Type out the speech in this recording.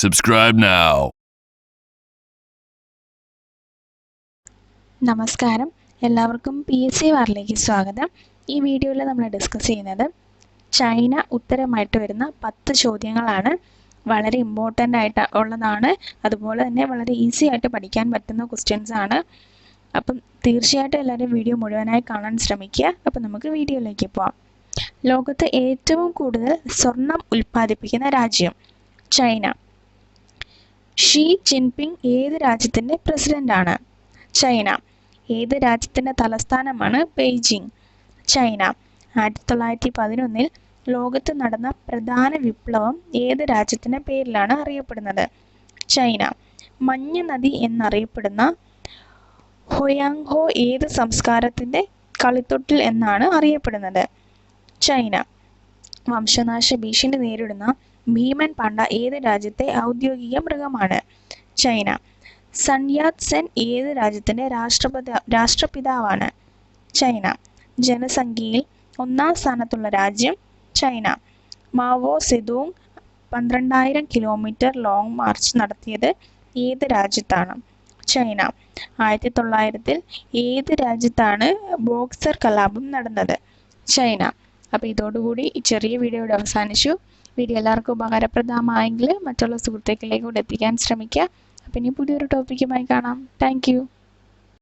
Subscribe now. നമസ്കാരം, എല്ലാവർക്കും pscwar സ്വാഗതം. ഈ വീഡിയോയിൽ നമ്മൾ ഡിസ്കസ് ചെയ്യുന്നത് ചൈന ഉത്തരമായിട്ട് വരുന്ന 10 ചോദ്യങ്ങളാണ്. വളരെ ഇമ്പോർട്ടൻ്റ് ആയിട്ട് ഉള്ളതാണ്. അതുപോലെ തന്നെ വളരെ ഈസി ആയിട്ട് പഠിക്കാൻ പറ്റുന്ന ക്വസ്റ്റ്യൻസ് ആണ്. അപ്പം തീർച്ചയായിട്ടും എല്ലാവരും വീഡിയോ മുഴുവനായി കാണാൻ ശ്രമിക്കുക. അപ്പം നമുക്ക് വീഡിയോയിലേക്ക് പോവാം. ലോകത്ത് ഏറ്റവും കൂടുതൽ സ്വർണം ഉൽപ്പാദിപ്പിക്കുന്ന രാജ്യം ചൈന. ഷീ ജിൻപിങ് ഏത് രാജ്യത്തിൻ്റെ പ്രസിഡൻ്റാണ്? ചൈന. ഏത് രാജ്യത്തിൻ്റെ തലസ്ഥാനമാണ് ബെയ്ജിംഗ്? ചൈന. 1911 ലോകത്ത് നടന്ന പ്രധാന വിപ്ലവം ഏത് രാജ്യത്തിൻ്റെ പേരിലാണ് അറിയപ്പെടുന്നത്? ചൈന. മഞ്ഞ നദി എന്നറിയപ്പെടുന്ന ഹൊയാങ്ഹോ ഏത് സംസ്കാരത്തിൻ്റെ കളിത്തൊട്ടിൽ എന്നാണ് അറിയപ്പെടുന്നത്? ചൈന. വംശനാശ ഭീഷണി നേരിടുന്ന ഭീമൻ പാണ്ട ഏത് രാജ്യത്തെ ഔദ്യോഗിക മൃഗമാണ്? ചൈന. സൺ യാത് സെൻ ഏത് രാജ്യത്തിൻ്റെ രാഷ്ട്രപിതാവാണ്? ചൈന. ജനസംഖ്യയിൽ 1-ാം സ്ഥാനത്തുള്ള രാജ്യം? China. Mao Zedong 12,000 kilometre Long March നടത്തിയത് ഏത് രാജ്യത്താണ്? ചൈന. 1900 ഏത് രാജ്യത്താണ് ബോക്സർ കലാപം നടന്നത്? ചൈന. അപ്പോൾ ഇതോടുകൂടി ഈ ചെറിയ വീഡിയോ ഇവിടെ അവസാനിച്ചു. വീഡിയോ എല്ലാവർക്കും ഉപകാരപ്രദമായെങ്കിൽ മറ്റുള്ള സുഹൃത്തുക്കളിലേക്ക് കൂടെ എത്തിക്കാൻ ശ്രമിക്കുക. അപ്പം ഇനി പുതിയൊരു ടോപ്പിക്കുമായി കാണാം. Thank you.